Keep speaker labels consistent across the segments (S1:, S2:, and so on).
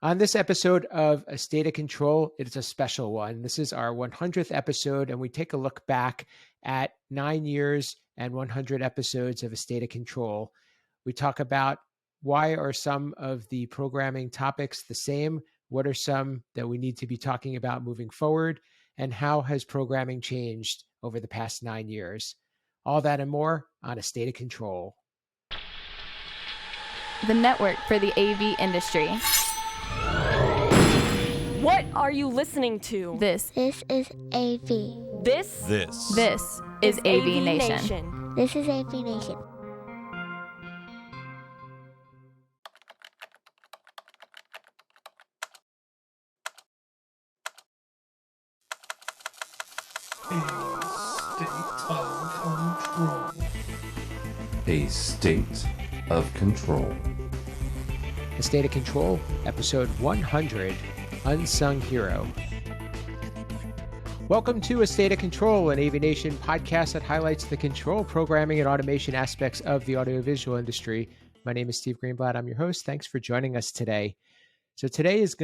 S1: On this episode of A State of Control, it is a special one. This is our 100th episode, and we take a look back at 9 years and 100 episodes of A State of Control. We talk about why are some of the programming topics the same, what are some that we need to be talking about moving forward, and how has programming changed over the past 9 years. All that and more on A State of Control.
S2: The network for the AV industry.
S3: What are you listening to?
S2: This
S4: is AV.
S3: This
S2: is AVNation.
S4: This is AVNation.
S5: A State of Control.
S1: A State of Control, episode 100, Unsung Hero. Welcome to A State of Control, an AVNation podcast that highlights the control, programming, and automation aspects of the audiovisual industry. My name is Steve Greenblatt. I'm your host. Thanks for joining us today. So today is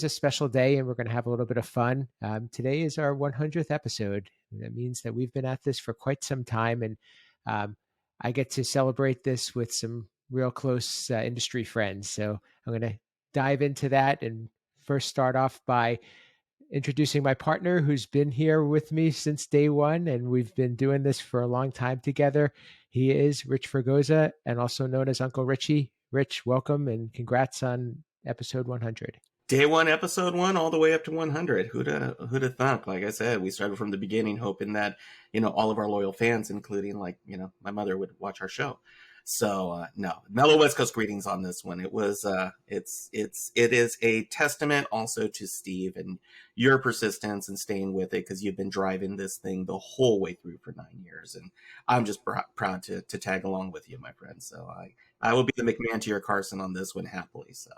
S1: a special day, and we're going to have a little bit of fun. Today is our 100th episode. That means that we've been at this for quite some time, and I get to celebrate this with some real close industry friends. So I'm going to dive into that and first start off by introducing my partner who's been here with me since day one, and we've been doing this for a long time together. He is Rich Fregosa, and also known as Uncle Richie. Rich, welcome and congrats on episode 100.
S6: Day one, episode one, all the way up to 100. Who'd have thunk? Like I said, we started from the beginning, hoping that, all of our loyal fans, including my mother, would watch our show. So no, mellow West Coast greetings on this one. It was it is a testament also to Steve and your persistence and staying with it, because you've been driving this thing the whole way through for 9 years, and I'm just proud to tag along with you, my friend. So I will be the McMahon to your Carson on this one happily. So.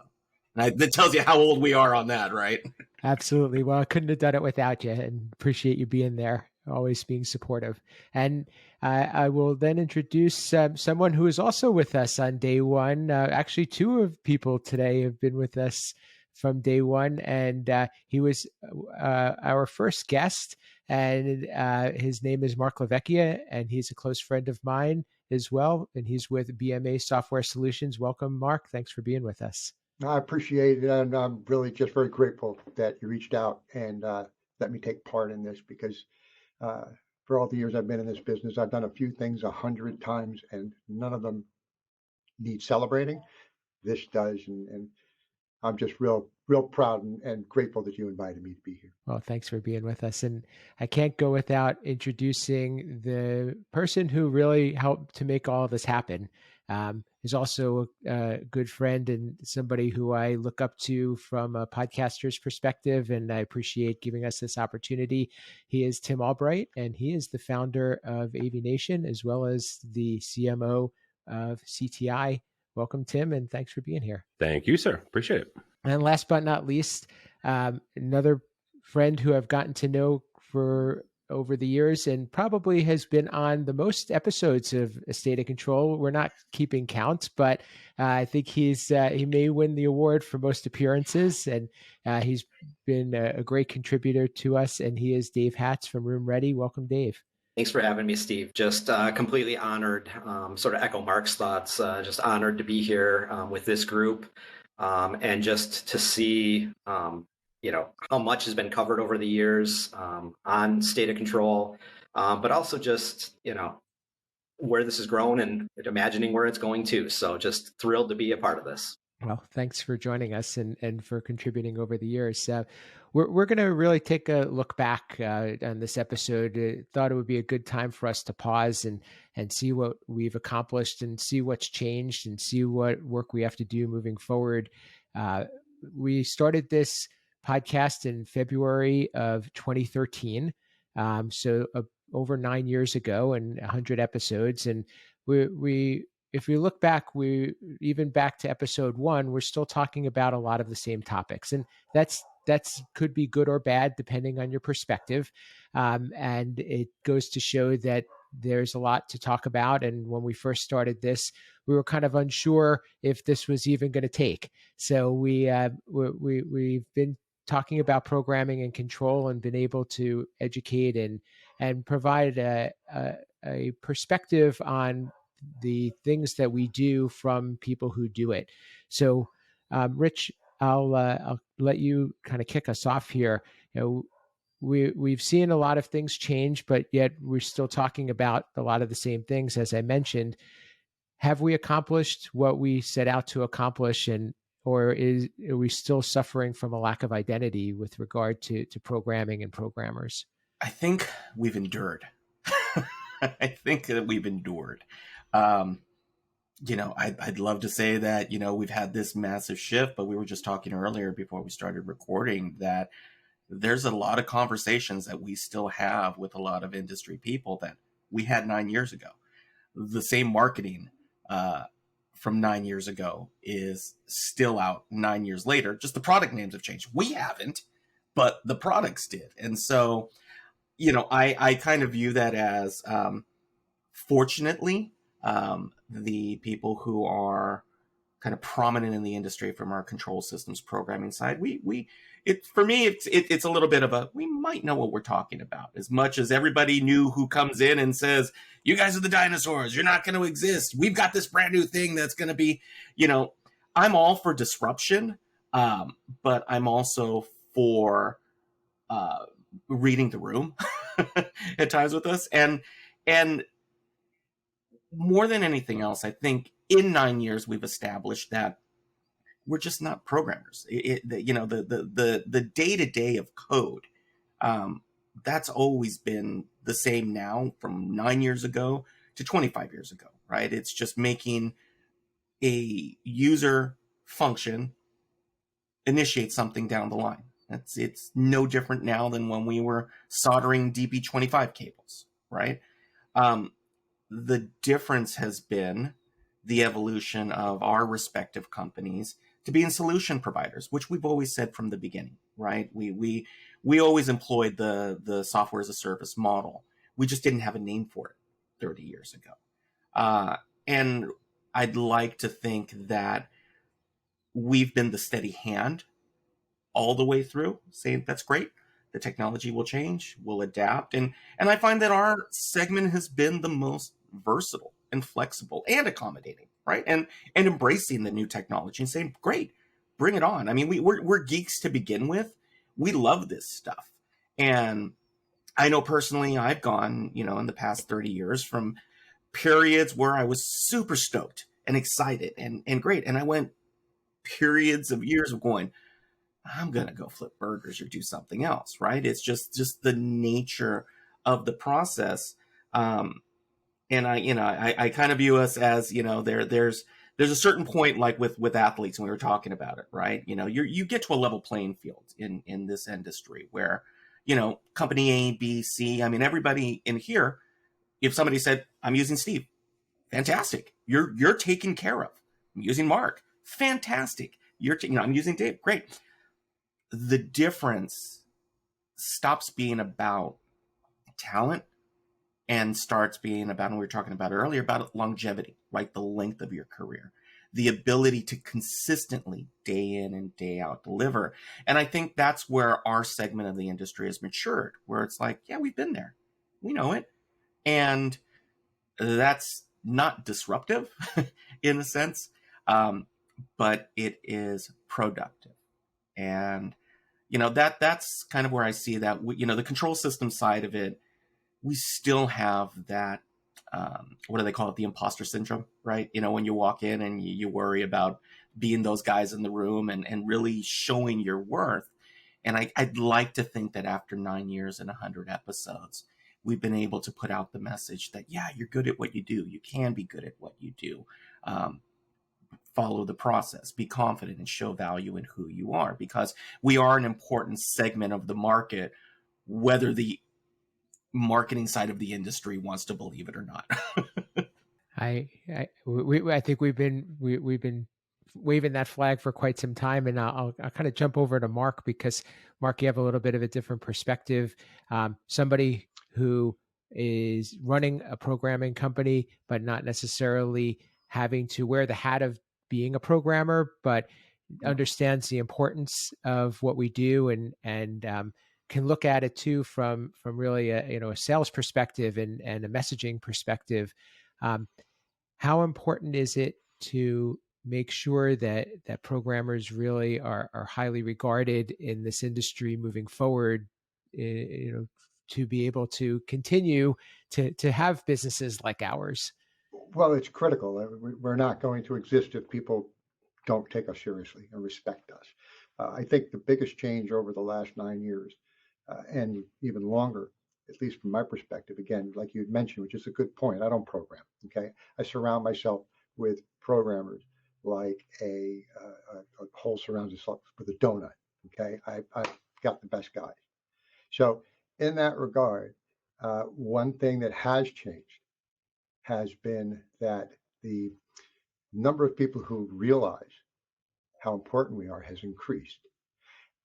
S6: That tells you how old we are on that, right?
S1: Absolutely. Well, I couldn't have done it without you, and appreciate you being there, always being supportive. And I will then introduce someone who is also with us on day one. Actually, two of people today have been with us from day one, and he was our first guest, and his name is Marc LaVecchia, and he's a close friend of mine as well, and he's with BMA Software Solutions. Welcome, Marc. Thanks for being with us.
S7: I appreciate it, and I'm really just very grateful that you reached out and let me take part in this, because for all the years I've been in this business, I've done a few things 100 times, and none of them need celebrating. This does, and I'm just real proud and grateful that you invited me to be here.
S1: Well, thanks for being with us. And I can't go without introducing the person who really helped to make all of this happen. Is also a good friend and somebody who I look up to from a podcaster's perspective, and I appreciate giving us this opportunity. He is Tim Albright, and he is the founder of AVNation, as well as the CMO of CTI. Welcome, Tim, and thanks for being here.
S8: Thank you, sir. Appreciate it.
S1: And last but not least, another friend who I've gotten to know for over the years, and probably has been on the most episodes of A State of Control. We're not keeping count, but I think he may win the award for most appearances, and he's been a great contributor to us, and he is Dave Hatz from Room Ready. Welcome, Dave.
S9: Thanks for having me, Steve. Just completely honored, sort of echo Mark's thoughts, just honored to be here with this group, and just to see how much has been covered over the years on State of Control, but also just, where this has grown and imagining where it's going to. So just thrilled to be a part of this.
S1: Well, thanks for joining us and for contributing over the years. We're going to really take a look back on this episode. Thought it would be a good time for us to pause and see what we've accomplished, and see what's changed, and see what work we have to do moving forward. We started this podcast in February of 2013. So over 9 years ago, and 100 episodes. And we if we look back, even back to episode 1, we're still talking about a lot of the same topics. And that's could be good or bad, depending on your perspective. And it goes to show that there's a lot to talk about. And when we first started this, we were kind of unsure if this was even going to take. So we've been talking about programming and control and been able to educate and provide a perspective on the things that we do from people who do it. So, Rich, I'll let you kind of kick us off here. We've seen a lot of things change, but yet we're still talking about a lot of the same things, as I mentioned. Have we accomplished what we set out to accomplish, or are we still suffering from a lack of identity with regard to programming and programmers?
S6: I think we've endured. I think that we've endured. I'd love to say that, we've had this massive shift, but we were just talking earlier before we started recording that there's a lot of conversations that we still have with a lot of industry people that we had 9 years ago. The same marketing from 9 years ago is still out 9 years later. Just the product names have changed. We haven't, but the products did. And so, I kind of view that as, fortunately, the people who are kind of prominent in the industry from our control systems programming side, for me, it's a little bit of we might know what we're talking about, as much as everybody new who comes in and says, you guys are the dinosaurs, you're not going to exist, we've got this brand new thing that's going to be, I'm all for disruption, but I'm also for reading the room at times with us. And more than anything else, I think in 9 years, we've established that we're just not programmers. The day-to-day of code, that's always been the same now from 9 years ago to 25 years ago, right? It's just making a user function initiate something down the line. It's no different now than when we were soldering DP25 cables, right? The difference has been the evolution of our respective companies to being solution providers, which we've always said from the beginning, right? We always employed the software as a service model. We just didn't have a name for it 30 years ago. And I'd like to think that we've been the steady hand all the way through, saying that's great. The technology will change, we'll adapt. And I find that our segment has been the most versatile and flexible and accommodating, right? And embracing the new technology and saying, great, bring it on. I mean, we're geeks to begin with. We love this stuff. And I know personally, I've gone, in the past 30 years from periods where I was super stoked and excited and great. And I went periods of years of going, I'm going to go flip burgers or do something else, right? It's just the nature of the process. And I kind of view us as, there's a certain point, like with athletes, and we were talking about it, right? You get to a level playing field in this industry where, company A, B, C, I mean, everybody in here, if somebody said, I'm using Steve, fantastic. You're taken care of. I'm using Mark, fantastic. I'm using Dave, great. The difference stops being about talent and starts being about, and we were talking about earlier, about longevity, right? The length of your career, the ability to consistently day in and day out deliver. And I think that's where our segment of the industry has matured, where it's like, yeah, we've been there. We know it. And that's not disruptive in a sense, but it is productive. And that's kind of where I see that, the control system side of it, we still have that, what do they call it? The imposter syndrome, right? When you walk in and you worry about being those guys in the room and really showing your worth. And I'd like to think that after 9 years and 100 episodes, we've been able to put out the message that, yeah, you're good at what you do. You can be good at what you do. Follow the process, be confident, and show value in who you are, because we are an important segment of the market, whether the marketing side of the industry wants to believe it or not.
S1: I think we've been waving that flag for quite some time, and I'll kind of jump over to Mark, because Mark, you have a little bit of a different perspective. Somebody who is running a programming company, but not necessarily having to wear the hat of being a programmer, but understands the importance of what we do and can look at it too from really a sales perspective and a messaging perspective. How important is it to make sure that programmers really are highly regarded in this industry moving forward, to be able to continue to have businesses like ours?
S7: Well, it's critical. We're not going to exist if people don't take us seriously and respect us. I think the biggest change over the last 9 years, and even longer, at least from my perspective, again, like you had mentioned, which is a good point. I don't program. Okay, I surround myself with programmers like a hole surrounds itself with a donut. Okay, I've got the best guys. So in that regard, one thing that has changed has been that the number of people who realize how important we are has increased.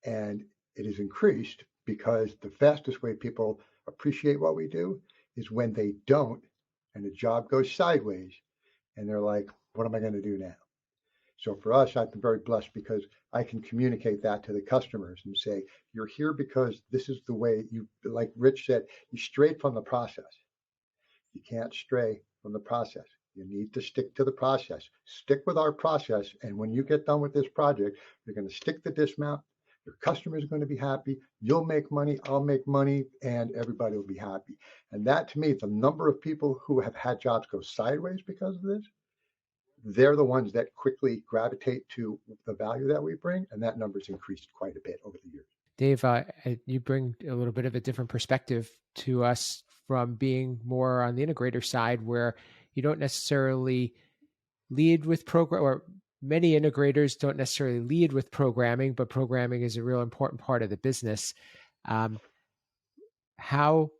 S7: And it has increased because the fastest way people appreciate what we do is when they don't and the job goes sideways and they're like, what am I going to do now? So for us, I've been very blessed because I can communicate that to the customers and say, you're here because this is the way you, like Rich said, you strayed from the process. You can't stray from the process. You need to stick to the process. Stick with our process. And when you get done with this project, you're going to stick the dismount. Your customers are going to be happy. You'll make money. I'll make money. And everybody will be happy. And that, to me, the number of people who have had jobs go sideways because of this, they're the ones that quickly gravitate to the value that we bring. And that number's increased quite a bit over the years.
S1: Dave, you bring a little bit of a different perspective to us from being more on the integrator side, where you don't necessarily lead with program, or many integrators don't necessarily lead with programming, but programming is a real important part of the business. How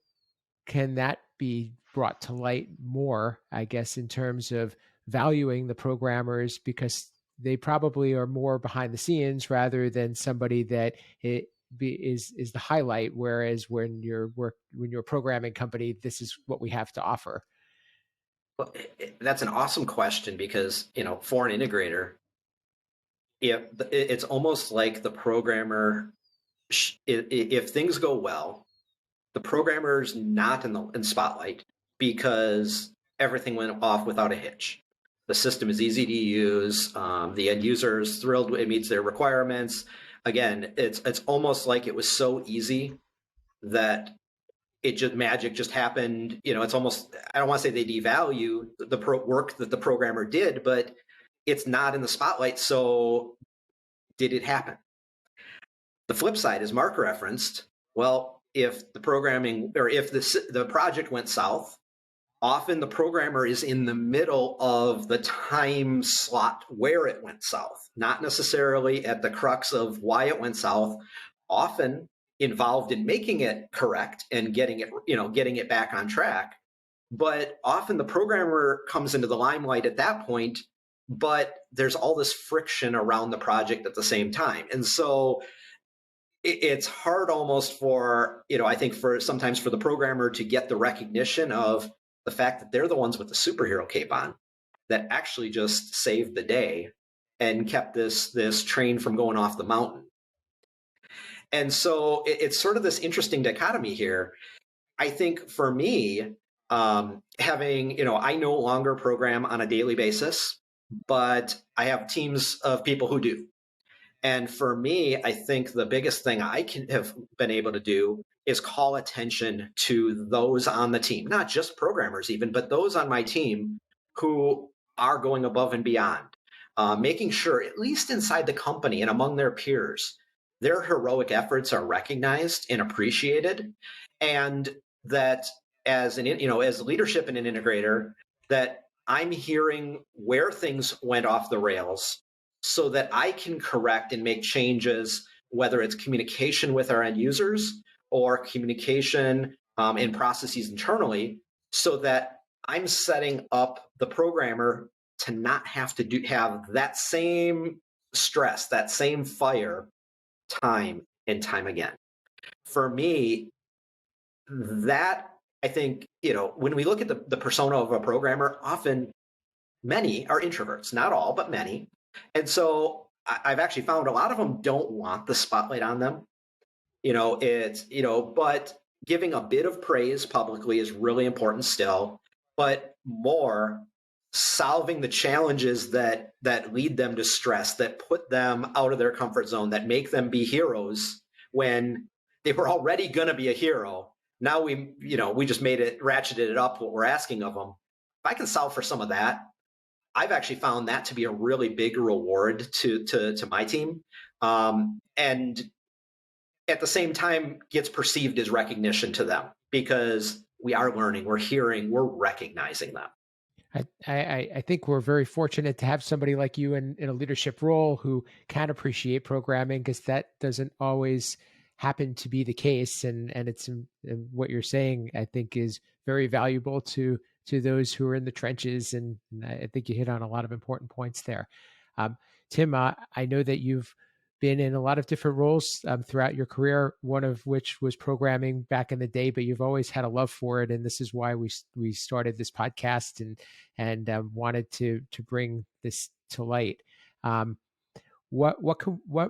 S1: can that be brought to light more, I guess, in terms of valuing the programmers, because they probably are more behind the scenes rather than somebody that is the highlight, whereas when you're a programming company, this is what we have to offer?
S9: Well, that's an awesome question because, for an integrator, it's almost like the programmer, if things go well, the programmer's not in the spotlight because everything went off without a hitch. The system is easy to use. The end user is thrilled. It meets their requirements. Again, it's almost like it was so easy that magic just happened. It's almost, I don't want to say they devalue the work that the programmer did, but it's not in the spotlight. So did it happen? The flip side, as Marc referenced, well, if the programming or if the project went south, often the programmer is in the middle of the time slot where it went south, not necessarily at the crux of why it went south, often involved in making it correct and getting it back on track. But often the programmer comes into the limelight at that point, but there's all this friction around the project at the same time. And so it's hard almost for, I think sometimes for the programmer to get the recognition of the fact that they're the ones with the superhero cape on that actually just saved the day and kept this train from going off the mountain. And so it's sort of this interesting dichotomy here. I think for me, having, I no longer program on a daily basis, but I have teams of people who do. And for me, I think the biggest thing I have been able to do is call attention to those on the team, not just programmers even, but those on my team who are going above and beyond, making sure, at least inside the company and among their peers, their heroic efforts are recognized and appreciated. And that as as leadership and an integrator, that I'm hearing where things went off the rails so that I can correct and make changes, whether it's communication with our end users or communication in processes internally, so that I'm setting up the programmer to not have to have that same stress, that same fire time and time again. For me, that I think, when we look at the persona of a programmer, often many are introverts, not all, but many. And so I've actually found a lot of them don't want the spotlight on them. But giving a bit of praise publicly is really important still, but more solving the challenges that lead them to stress, that put them out of their comfort zone, that make them be heroes when they were already going to be a hero. Now we just ratcheted it up what we're asking of them. If I can solve for some of that, I've actually found that to be a really big reward to my team. And at the same time gets perceived as recognition to them because we are learning, we're hearing, we're recognizing them.
S1: I think we're very fortunate to have somebody like you in a leadership role who can appreciate programming, because that doesn't always happen to be the case. And it's what you're saying, I think, is very valuable to those who are in the trenches. And I think you hit on a lot of important points there. Tim, I know that you've been in a lot of different roles throughout your career, one of which was programming back in the day, but you've always had a love for it. And this is why we started this podcast and wanted to bring this to light. What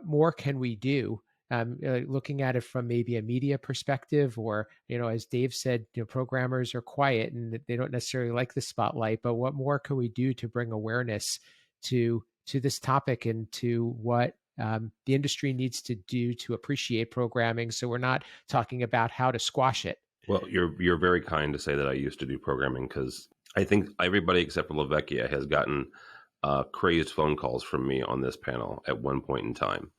S1: more can we do? Looking at it from maybe a media perspective, or, as Dave said, programmers are quiet and they don't necessarily like the spotlight, but what more can we do to bring awareness to this topic and to what the industry needs to do to appreciate programming, so we're not talking about how to squash it?
S8: Well, you're very kind to say that I used to do programming, because I think everybody except for LaVecchia has gotten crazed phone calls from me on this panel at one point in time.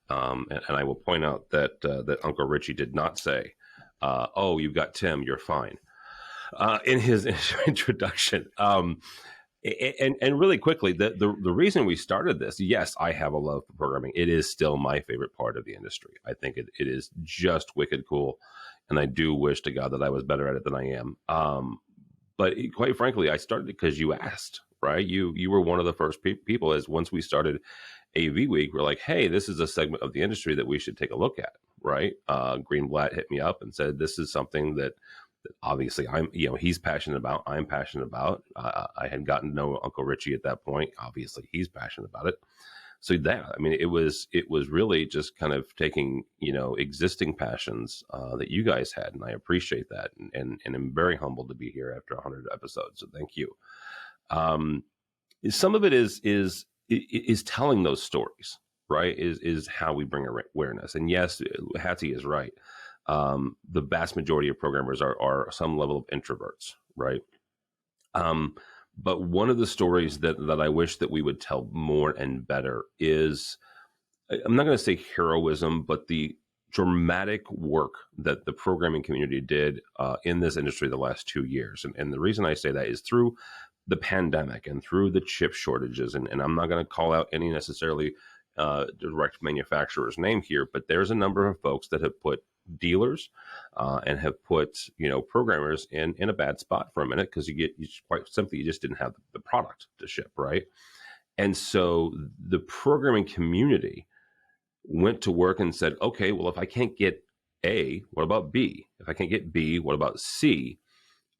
S8: And I will point out that Uncle Richie did not say, "Oh, you've got Tim, you're fine," in his introduction. And really quickly, the reason we started this, yes, I have a love for programming. It is still my favorite part of the industry. I think it is just wicked cool. And I do wish to God that I was better at it than I am. But quite frankly, I started because you asked, right? You were one of the first people, as once we started AV Week, we're like, hey, this is a segment of the industry that we should take a look at, right? Greenblatt hit me up and said, this is something that obviously he's passionate about, I'm passionate about. I had gotten to know Uncle Richie at that point. Obviously he's passionate about it. So it was really just kind of taking, existing passions that you guys had. And I appreciate that. And I'm very humbled to be here after 100 episodes. So thank you. Some of it is telling those stories, right? Is how we bring awareness. And yes, Hattie is right. The vast majority of programmers are some level of introverts, right? But one of the stories that I wish that we would tell more and better is, I'm not going to say heroism, but the dramatic work that the programming community did in this industry the last 2 years. And the reason I say that is through the pandemic and through the chip shortages. And I'm not going to call out any necessarily direct manufacturer's name here, but there's a number of folks that have put dealers and have put programmers in a bad spot for a minute, because you quite simply you just didn't have the product to ship, right? And so the programming community went to work and said, okay, well, if I can't get A, what about B? If I can't get B, what about C?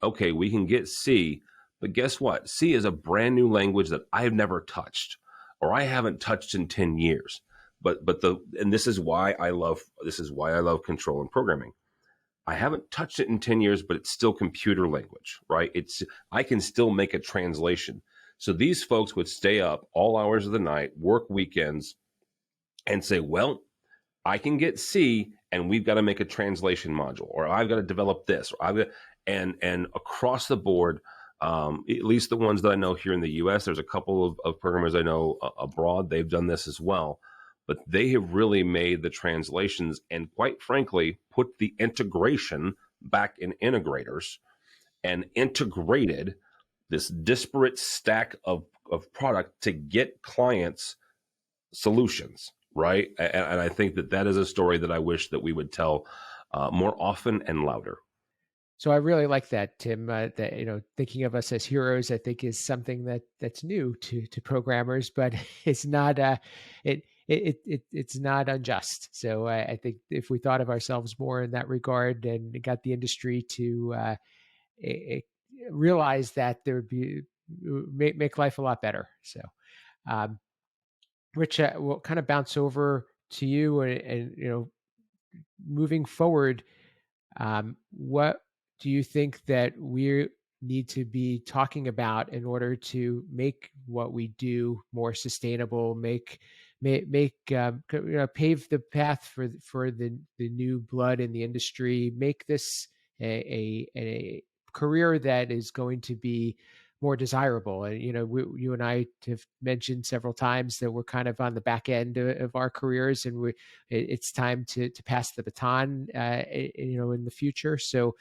S8: Okay, we can get C, but guess what? C is a brand new language that I've never touched, or I haven't touched in 10 years. And this is why I love control and programming. I haven't touched it in 10 years, but it's still computer language, right? I can still make a translation. So these folks would stay up all hours of the night, work weekends, and say, well, I can get C, and we've got to make a translation module, or I've got to develop this, or and across the board, at least the ones that I know here in the US, there's a couple of programmers I know abroad, they've done this as well. But they have really made the translations and, quite frankly, put the integration back in integrators and integrated this disparate stack of product to get clients solutions, right? And I think that is a story that I wish that we would tell more often and louder.
S1: So I really like that, Tim. That thinking of us as heroes, I think, is something that's new to programmers, but it's not. It's not unjust. So I think if we thought of ourselves more in that regard and got the industry to realize that there would be make life a lot better. So, Rich, we'll kind of bounce over to you, and moving forward, what do you think that we need to be talking about in order to make what we do more sustainable, pave the path for the new blood in the industry, make this a career that is going to be more desirable? And you and I have mentioned several times that we're kind of on the back end of our careers, and it's time to pass the baton, in the future. So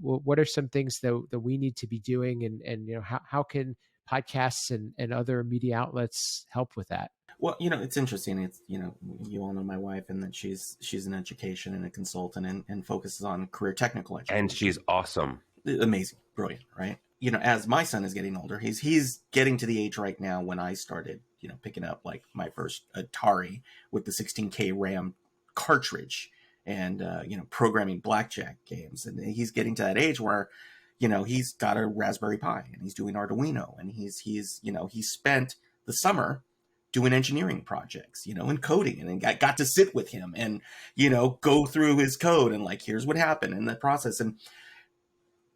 S1: what are some things that we need to be doing, and how can podcasts and other media outlets help with that?
S6: Well, it's interesting. It's, you all know my wife, and that she's in education and a consultant, and focuses on career technical education.
S8: And she's awesome.
S6: Amazing, brilliant, right? As my son is getting older, he's getting to the age right now when I started, picking up like my first Atari with the 16K RAM cartridge, and programming blackjack games. And he's getting to that age where, he's got a Raspberry Pi and he's doing Arduino, and he spent the summer doing engineering projects, and coding, and I got to sit with him and, go through his code and like, here's what happened in the process. And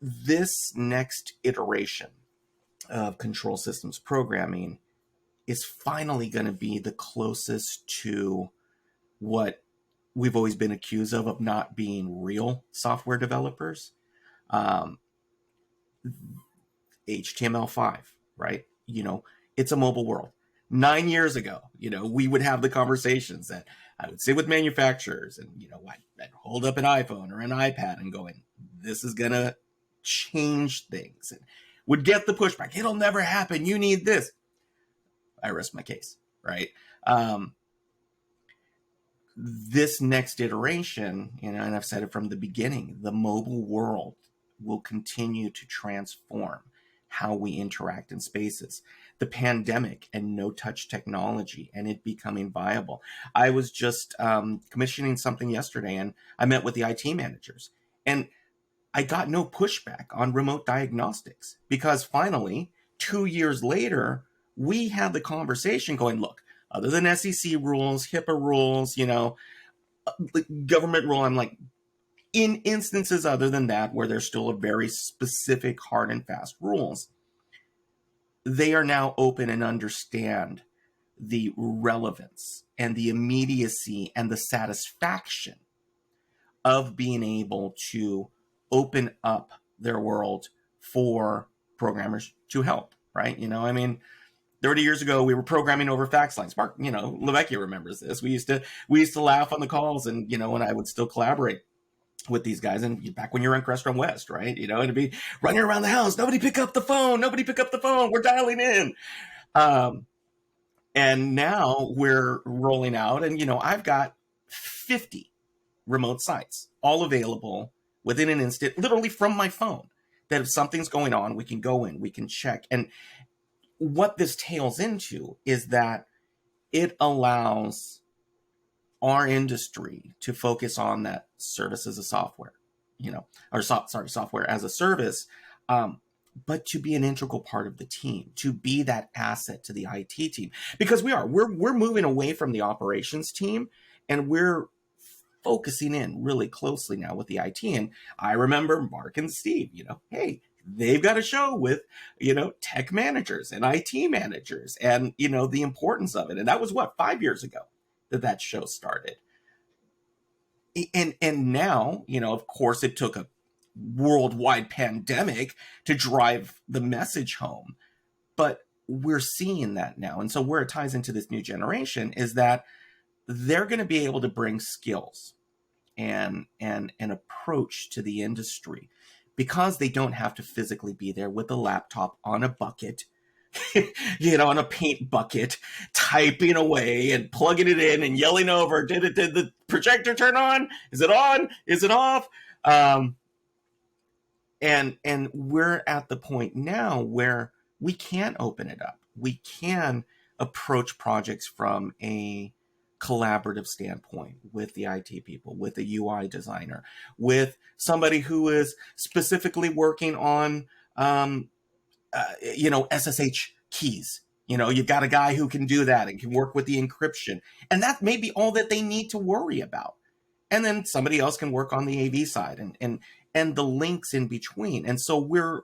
S6: this next iteration of control systems programming is finally going to be the closest to what we've always been accused of not being real software developers. HTML5, right? It's a mobile world. 9 years ago, we would have the conversations that I would sit with manufacturers, and, I'd hold up an iPhone or an iPad and going, this is going to change things, and would get the pushback. It'll never happen. You need this. I rest my case, right? This next iteration, and I've said it from the beginning, the mobile world will continue to transform how we interact in spaces. The pandemic and no-touch technology and it becoming viable. I was just commissioning something yesterday, and I met with the IT managers, and I got no pushback on remote diagnostics, because finally, 2 years later, we had the conversation going, look, other than SEC rules, HIPAA rules, government rule, I'm like, in instances other than that, where there's still a very specific hard and fast rules, they are now open and understand the relevance and the immediacy and the satisfaction of being able to open up their world for programmers to help, right? 30 years ago, we were programming over fax lines. Marc, LaVecchia remembers this. We used to laugh on the calls, and, when I would still collaborate with these guys, and back when you were in Crestron West, right? It'd be running around the house. Nobody pick up the phone. We're dialing in. And now we're rolling out, and, I've got 50 remote sites, all available within an instant, literally from my phone, that if something's going on, we can go in, we can check. And what this tails into is that it allows our industry to focus on that service as a software, software as a service, but to be an integral part of the team, to be that asset to the IT team, because we're moving away from the operations team, and we're focusing in really closely now with the IT. And I remember Marc and Steve, hey, they've got a show with, tech managers and IT managers, and, the importance of it. And that was 5 years ago that show started. And now, of course, it took a worldwide pandemic to drive the message home, but we're seeing that now. And so where it ties into this new generation is that they're going to be able to bring skills and an approach to the industry, because they don't have to physically be there with a laptop on a bucket, on a paint bucket, typing away and plugging it in and yelling over, did the projector turn on? Is it on? Is it off? And we're at the point now where we can open it up. We can approach projects from a collaborative standpoint with the IT people, with the UI designer, with somebody who is specifically working on, SSH keys. You've got a guy who can do that and can work with the encryption. And that may be all that they need to worry about. And then somebody else can work on the AV side and the links in between. And so we're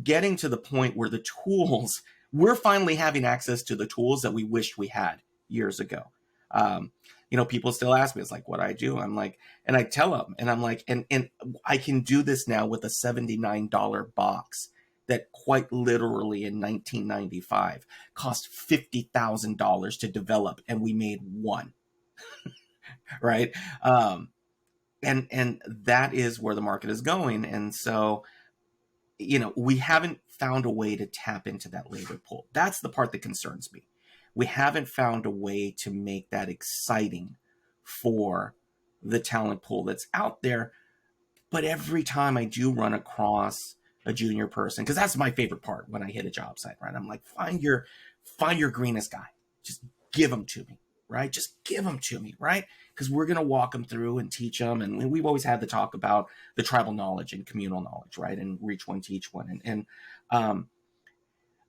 S6: getting to the point where the tools, we're finally having access to the tools that we wished we had years ago. People still ask me, it's like, what I do? I'm like, and I tell them, and I'm like, and I can do this now with a $79 box that quite literally in 1995 cost $50,000 to develop, and we made one, right? And that is where the market is going. And so, we haven't found a way to tap into that labor pool. That's the part that concerns me. We haven't found a way to make that exciting for the talent pool that's out there. But every time I do run across a junior person, because that's my favorite part when I hit a job site, right? I'm like, find your greenest guy. Just give them to me, right? Just give them to me, right? Because we're going to walk them through and teach them. And we've always had the talk about the tribal knowledge and communal knowledge, right? And reach one, teach one. And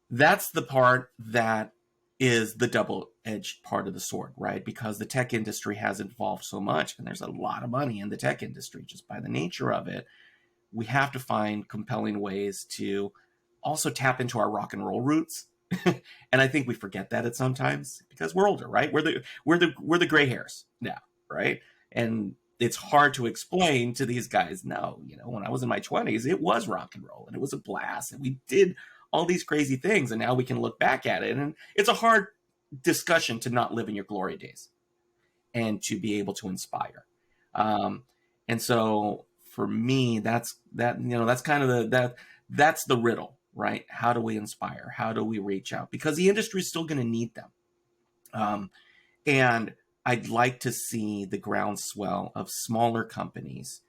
S6: that's the part that is the double-edged part of the sword, right? Because the tech industry has evolved so much, and there's a lot of money in the tech industry just by the nature of it. We have to find compelling ways to also tap into our rock and roll roots. And I think we forget that at sometimes because we're older, right? We're the gray hairs now, right? And it's hard to explain to these guys, no, when I was in my 20s, it was rock and roll and it was a blast and we did all these crazy things. And now we can look back at it. And it's a hard discussion to not live in your glory days and to be able to inspire. And so for me, that's kind of that's the riddle, right? How do we inspire? How do we reach out? Because the industry is still going to need them. And I'd like to see the groundswell of smaller companies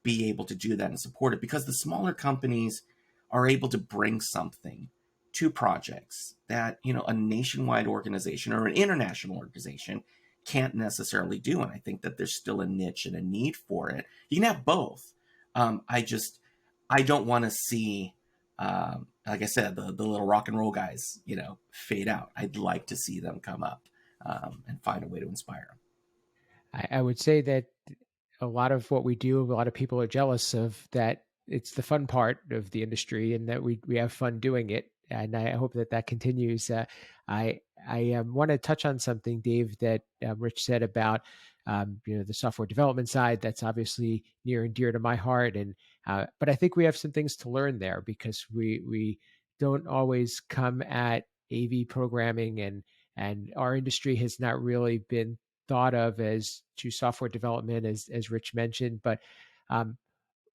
S6: be able to do that and support it, because the smaller companies are able to bring something to projects that, a nationwide organization or an international organization can't necessarily do. And I think that there's still a niche and a need for it. You can have both. I don't want to see, like I said, the little rock and roll guys, fade out. I'd like to see them come up and find a way to inspire them.
S1: I would say that a lot of what we do, a lot of people are jealous of that. It's the fun part of the industry and that we have fun doing it. And I hope that continues. I want to touch on something, Dave, that Rich said about the software development side. That's obviously near and dear to my heart. And but I think we have some things to learn there, because we don't always come at AV programming, and our industry has not really been thought of as to software development, as Rich mentioned. But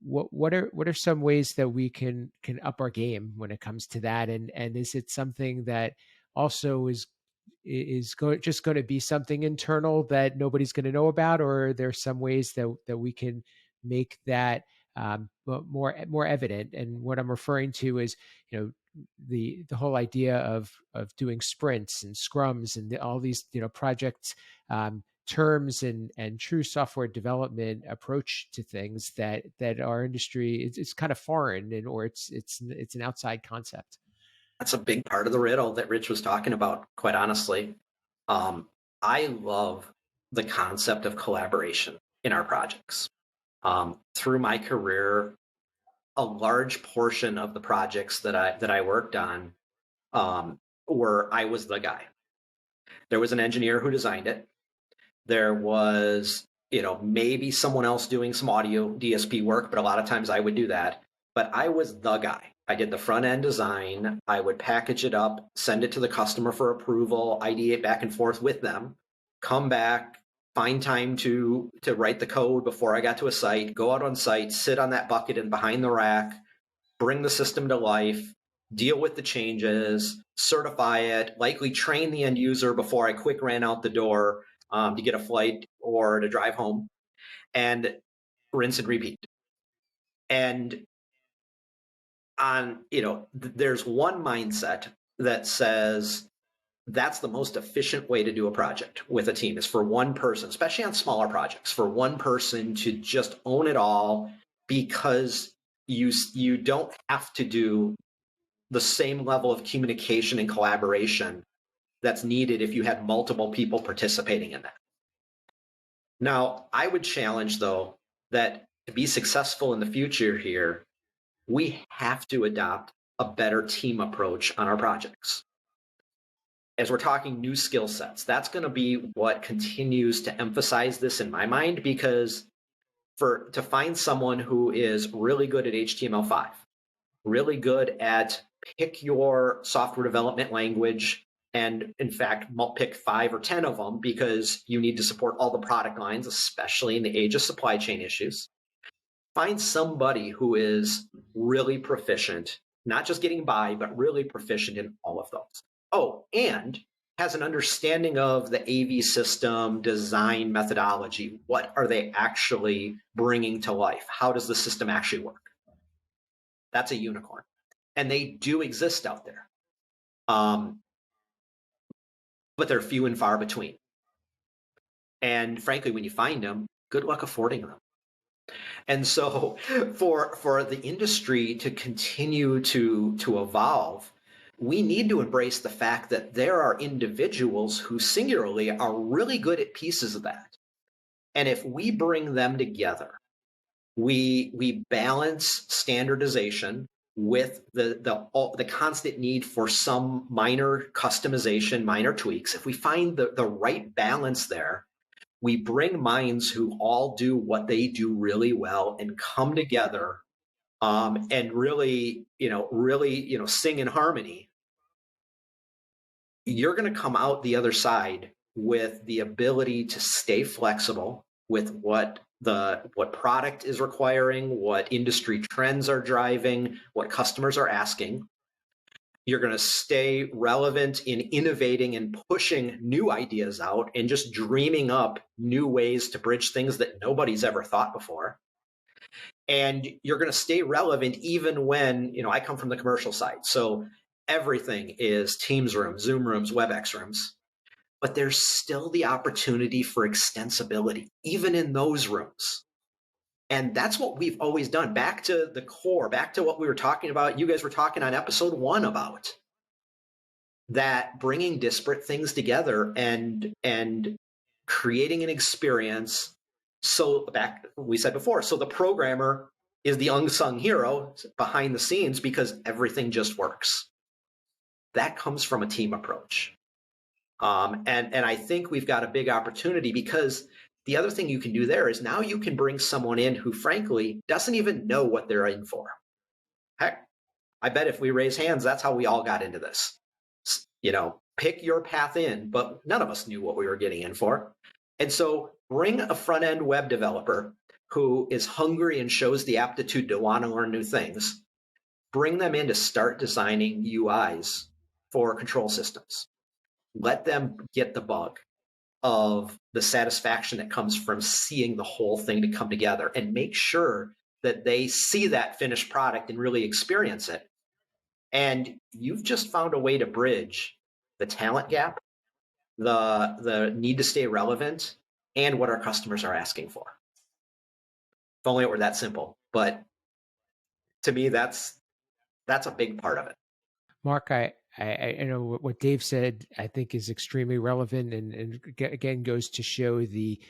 S1: what are some ways that we can up our game when it comes to that? And is it something that also is just going to be something internal that nobody's going to know about, or are there some ways that we can make that more evident? And what I'm referring to is, the whole idea of doing sprints and scrums and all these project terms and true software development approach to things that our industry it's kind of foreign, or it's an outside concept.
S9: That's a big part of the riddle that Rich was talking about, quite honestly. I love the concept of collaboration in our projects. Through my career, a large portion of the projects that I worked on were I was the guy. There was an engineer who designed it. There was, maybe someone else doing some audio DSP work, but a lot of times I would do that. But I was the guy. I did the front end design. I would package it up, send it to the customer for approval, ideate back and forth with them, come back, find time to write the code before I got to a site, go out on site, sit on that bucket and behind the rack, bring the system to life, deal with the changes, certify it, likely train the end user before I quick ran out the door to get a flight or to drive home, and rinse and repeat. And there's one mindset that says that's the most efficient way to do a project with a team, is for one person, especially on smaller projects, for one person to just own it all, because you don't have to do the same level of communication and collaboration that's needed if you had multiple people participating in that. Now, I would challenge, though, that to be successful in the future here, we have to adopt a better team approach on our projects. As we're talking new skill sets, that's going to be what continues to emphasize this in my mind, because to find someone who is really good at HTML5, really good at pick your software development language, and in fact, pick 5 or 10 of them, because you need to support all the product lines, especially in the age of supply chain issues. Find somebody who is really proficient, not just getting by, but really proficient in all of those. Oh, and has an understanding of the AV system design methodology. What are they actually bringing to life? How does the system actually work? That's a unicorn. And they do exist out there. But they're few and far between. And frankly, when you find them, good luck affording them. And so for the industry to continue to evolve, we need to embrace the fact that there are individuals who singularly are really good at pieces of that. And if we bring them together, we balance standardization with the constant need for some minor customization, minor tweaks. If we find the right balance there, we bring minds who all do what they do really well and come together and really sing in harmony. You're going to come out the other side with the ability to stay flexible with what product is requiring, what industry trends are driving, what customers are asking. You're going to stay relevant in innovating and pushing new ideas out and just dreaming up new ways to bridge things that nobody's ever thought before. And you're going to stay relevant even when, I come from the commercial side. So everything is Teams rooms, Zoom rooms, WebEx rooms. But there's still the opportunity for extensibility, even in those rooms. And that's what we've always done. Back to the core, back to what we were talking about, you guys were talking on episode 1 about, that bringing disparate things together and creating an experience. So we said before, so the programmer is the unsung hero behind the scenes because everything just works. That comes from a team approach. And I think we've got a big opportunity, because the other thing you can do there is now you can bring someone in who frankly doesn't even know what they're in for. Heck, I bet if we raise hands, that's how we all got into this. Pick your path in, but none of us knew what we were getting in for. And so bring a front-end web developer who is hungry and shows the aptitude to want to learn new things. Bring them in to start designing UIs for control systems. Let them get the bug of the satisfaction that comes from seeing the whole thing to come together, and make sure that they see that finished product and really experience it. And you've just found a way to bridge the talent gap, the need to stay relevant, and what our customers are asking for. If only it were that simple. But to me, that's a big part of it.
S1: Mark, I know what Dave said, I think is extremely relevant, and again goes to show the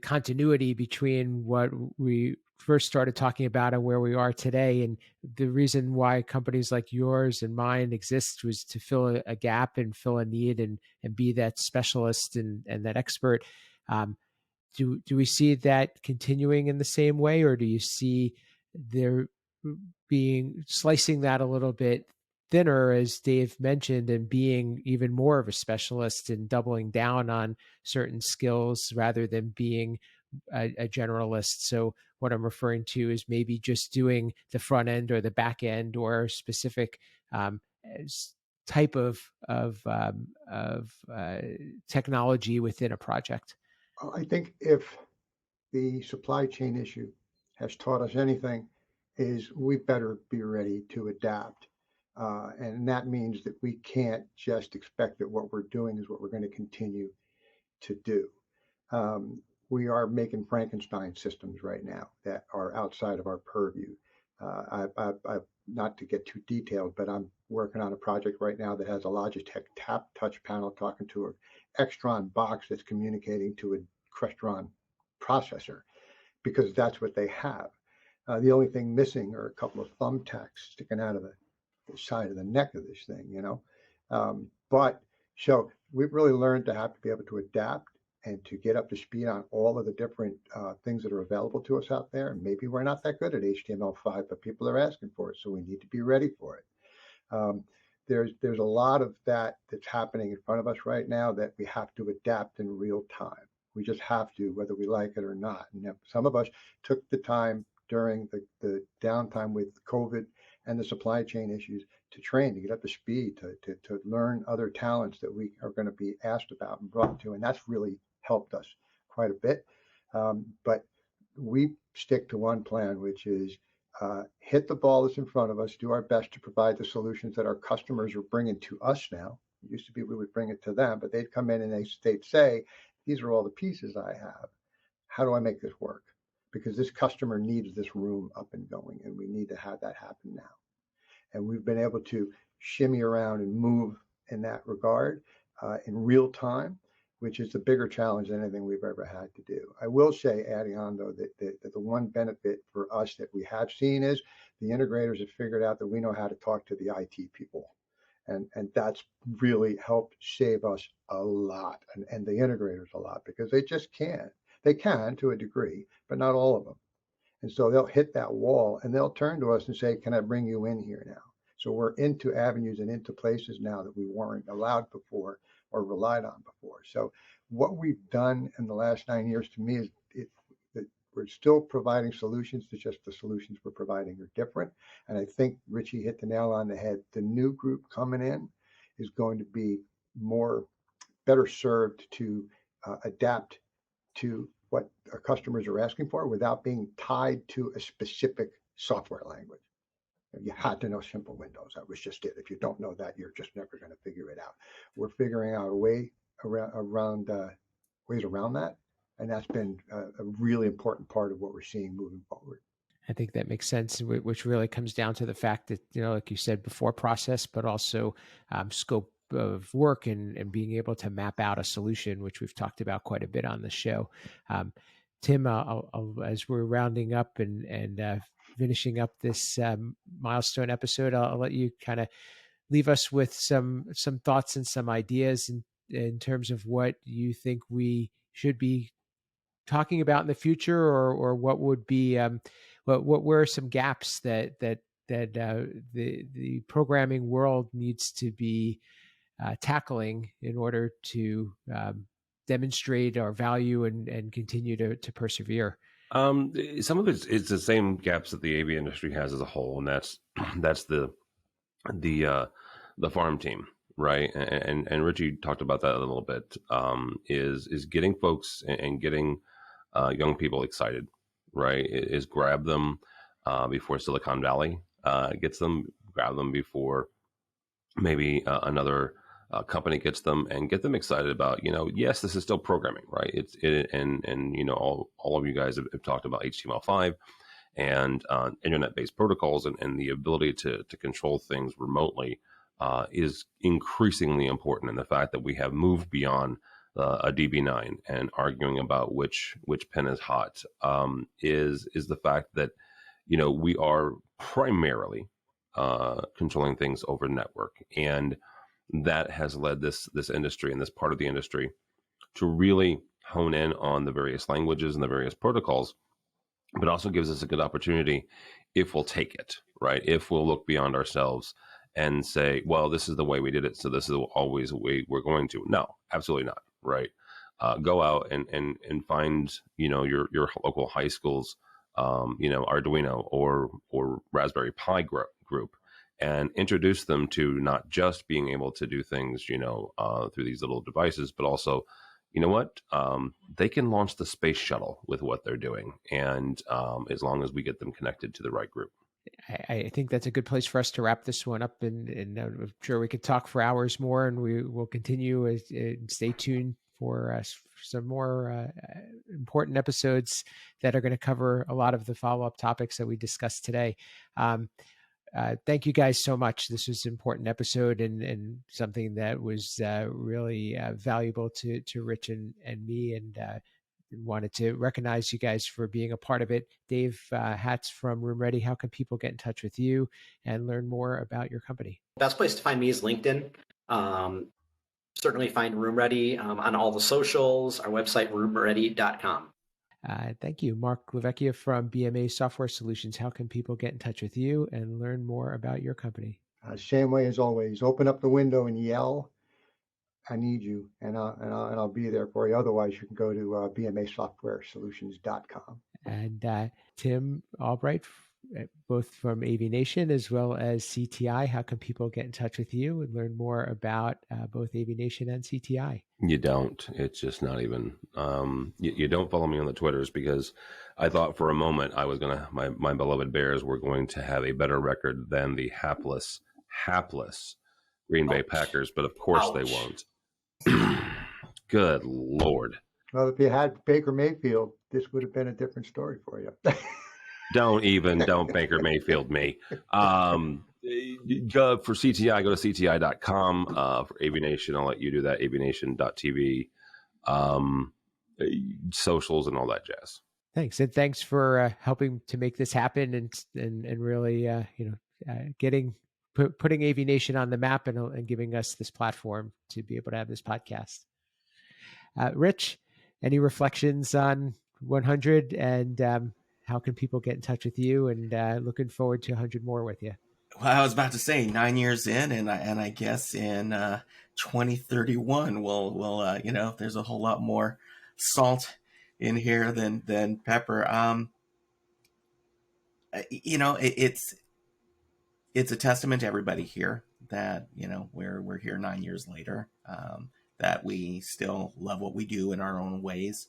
S1: continuity between what we first started talking about and where we are today. And the reason why companies like yours and mine exist was to fill a gap and fill a need and be that specialist and that expert. Do we see that continuing in the same way, or do you see there being slicing that a little bit thinner, as Dave mentioned, and being even more of a specialist and doubling down on certain skills rather than being a generalist? So what I'm referring to is maybe just doing the front end or the back end or specific type of technology within a project.
S7: I think if the supply chain issue has taught us anything, is we better be ready to adapt. And that means that we can't just expect that what we're doing is what we're going to continue to do. We are making Frankenstein systems right now that are outside of our purview. Not to get too detailed, but I'm working on a project right now that has a Logitech tap touch panel talking to an Extron box that's communicating to a Crestron processor, because that's what they have. The only thing missing are a couple of thumbtacks sticking out of the side of the neck of this thing, But so we've really learned to have to be able to adapt and to get up to speed on all of the different things that are available to us out there. And maybe we're not that good at HTML5, but people are asking for it, so we need to be ready for it. There's a lot of that's happening in front of us right now that we have to adapt in real time. We just have to, whether we like it or not. And some of us took the time during the downtime with COVID and the supply chain issues to train, to get up to speed, to learn other talents that we are going to be asked about and brought to. And that's really helped us quite a bit. But we stick to one plan, which is hit the ball that's in front of us, do our best to provide the solutions that our customers are bringing to us now. It used to be we would bring it to them, but they'd come in and they'd say, these are all the pieces I have. How do I make this work? Because this customer needs this room up and going, and we need to have that happen now. And we've been able to shimmy around and move in that regard in real time, which is the bigger challenge than anything we've ever had to do. I will say, adding on though, that the one benefit for us that we have seen is the integrators have figured out that we know how to talk to the IT people. And that's really helped save us a lot, and the integrators a lot, because they just can't. They can to a degree, but not all of them. And so they'll hit that wall and they'll turn to us and say, can I bring you in here now? So we're into avenues and into places now that we weren't allowed before or relied on before. So what we've done in the last 9 years, to me, is that we're still providing solutions. It's just the solutions we're providing are different. And I think Richie hit the nail on the head. The new group coming in is going to be better served to adapt to what our customers are asking for without being tied to a specific software language. You had to know simple Windows. That was just it. If you don't know that, you're just never going to figure it out. We're figuring out a way around ways around that, and that's been a really important part of what we're seeing moving forward.
S1: I think that makes sense, which really comes down to the fact that, like you said before, process, but also scope of work and being able to map out a solution, which we've talked about quite a bit on the show. Tim, I'll, as we're rounding up and finishing up this milestone episode, I'll let you kind of leave us with some thoughts and some ideas in terms of what you think we should be talking about in the future, or what would be what were some gaps that the programming world needs to be tackling in order to demonstrate our value and continue to persevere.
S8: Some of it's the same gaps that the AV industry has as a whole, and that's the farm team, right? And Richie talked about that a little bit. Is getting folks and getting young people excited, right? Is grab them before Silicon Valley gets them, grab them before maybe another company gets them, and get them excited about, yes, this is still programming, right? All of you guys have talked about HTML5 and internet-based protocols, and the ability to control things remotely is increasingly important. And the fact that we have moved beyond a DB9 and arguing about which pen is hot is the fact that we are primarily controlling things over network, and that has led this industry and this part of the industry to really hone in on the various languages and the various protocols, but also gives us a good opportunity if we'll take it, right? If we'll look beyond ourselves and say, well, this is the way we did it, so this is always the way we're going to. No, absolutely not, right? Go out and find, your local high school's, Arduino or Raspberry Pi group, and introduce them to not just being able to do things, through these little devices, but also, they can launch the space shuttle with what they're doing. And as long as we get them connected to the right group.
S1: I think that's a good place for us to wrap this one up, and I'm sure we could talk for hours more, and we will continue. Stay tuned for some more important episodes that are going to cover a lot of the follow-up topics that we discussed today. Thank you guys so much. This was an important episode and something that was really valuable to Rich and me, and wanted to recognize you guys for being a part of it. Dave Hatz from Room Ready, how can people get in touch with you and learn more about your company?
S9: Best place to find me is LinkedIn. Certainly find Room Ready on all the socials, our website, roomready.com.
S1: Thank you. Marc LaVecchia from BMA Software Solutions, how can people get in touch with you and learn more about your company?
S7: Same way as always, open up the window and yell, I need you, and I'll be there for you. Otherwise, you can go to bmasoftwaresolutions.com.
S1: And Tim Albright, both from AVNation as well as CTI, how can people get in touch with you and learn more about both AVNation and CTI?
S8: You don't. It's just not even. You don't follow me on the Twitters, because I thought for a moment I was gonna. My beloved Bears were going to have a better record than the hapless Green Bay Packers, but of course they won't. Good Lord.
S7: Well, if you had Baker Mayfield, this would have been a different story for you.
S8: Don't Baker Mayfield me. Go for CTI, go to CTI.com. For AVNation, I'll let you do that, AVNation.tv, socials and all that jazz.
S1: Thanks. And thanks for helping to make this happen and really, putting AVNation on the map and giving us this platform to be able to have this podcast. Rich, any reflections on 100 and how can people get in touch with you, and looking forward to 100 more with you?
S6: Well, I was about to say 9 years in, and I guess in 2031 we'll there's a whole lot more salt in here than pepper. It's a testament to everybody here that we're here 9 years later, that we still love what we do in our own ways,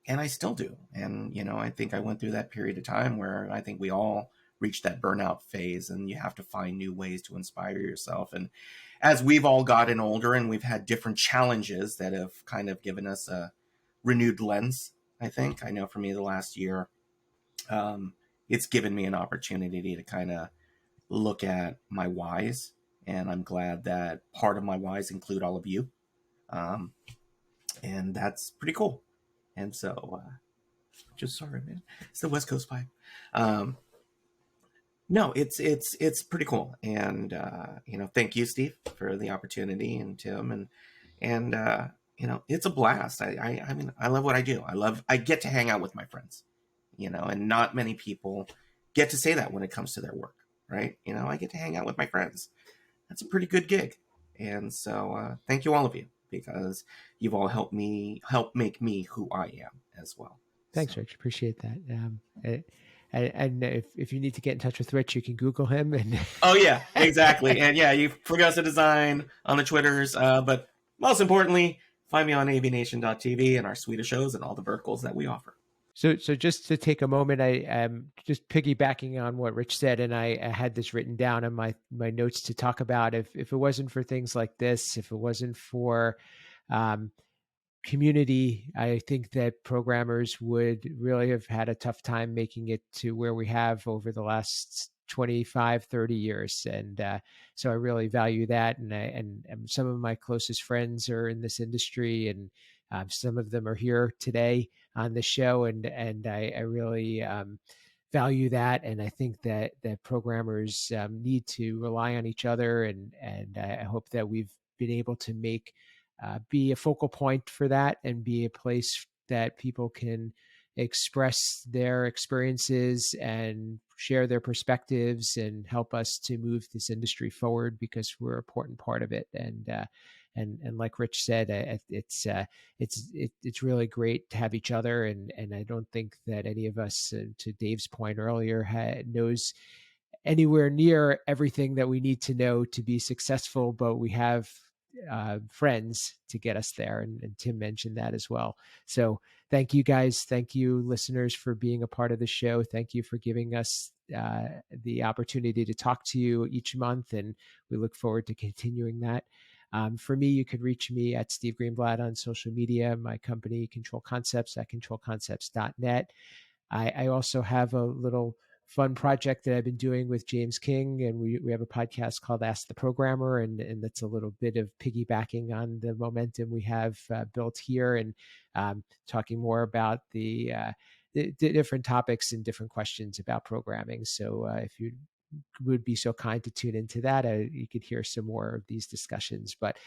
S6: and I still do. And I think I went through that period of time where I think we all reached that burnout phase, and you have to find new ways to inspire yourself. And as we've all gotten older and we've had different challenges that have kind of given us a renewed lens, I think. I know for me the last year, it's given me an opportunity to kind of look at my whys, and I'm glad that part of my whys include all of you, and that's pretty cool. And so, just sorry, man, it's the West Coast vibe. No, it's pretty cool, and thank you, Steve, for the opportunity, and Tim, and it's a blast. I mean, I love what I do. I get to hang out with my friends, and not many people get to say that when it comes to their work, right? I get to hang out with my friends. That's a pretty good gig, and so thank you, all of you, because you've all helped make me who I am as well.
S1: Thanks, Rich. Appreciate that. And if you need to get in touch with Rich, you can Google him. And
S6: oh yeah, exactly. And yeah, you Fregosa Design on the Twitters, but most importantly, find me on AVNation.tv and our suite of shows and all the verticals that we offer.
S1: So just to take a moment, I am just piggybacking on what Rich said, and I had this written down in my notes to talk about. If it wasn't for things like this, if it wasn't for community, I think that programmers would really have had a tough time making it to where we have over the last 25, 30 years. And so I really value that. And some of my closest friends are in this industry, and some of them are here today on the show. And I really value that. And I think that programmers need to rely on each other. And I hope that we've been able to be a focal point for that, and be a place that people can express their experiences and share their perspectives and help us to move this industry forward, because we're an important part of it. And like Rich said, it's really great to have each other. And I don't think that any of us, to Dave's point earlier, knows anywhere near everything that we need to know to be successful, but we have friends to get us there. And Tim mentioned that as well. So thank you guys. Thank you, listeners, for being a part of the show. Thank you for giving us the opportunity to talk to you each month. And we look forward to continuing that. For me, you could reach me at Steve Greenblatt on social media, my company, Control Concepts, at controlconcepts.net. I also have a little fun project that I've been doing with James King, and we have a podcast called Ask the Programmer, and that's a little bit of piggybacking on the momentum we have built here, and talking more about the different topics and different questions about programming. So if you would be so kind to tune into that, you could hear some more of these discussions. But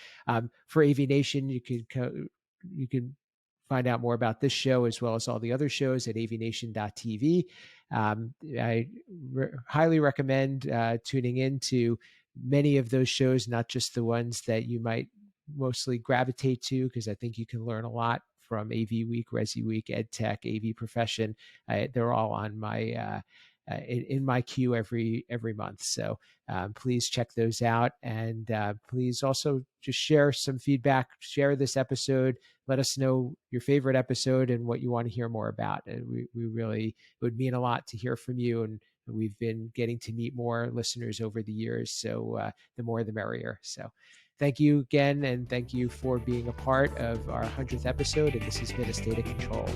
S1: for AVNation, you can find out more about this show as well as all the other shows at avnation.tv. I highly recommend tuning into many of those shows, not just the ones that you might mostly gravitate to, because I think you can learn a lot from AV Week, Resi Week, EdTech, AV Profession. They're all on my in my queue every month. So please check those out, and please also just share some feedback. Share this episode. Let us know your favorite episode and what you want to hear more about. And we really, it would mean a lot to hear from you. And we've been getting to meet more listeners over the years. So the more, the merrier. So thank you again. And thank you for being a part of our 100th episode. And this has been A State of Control.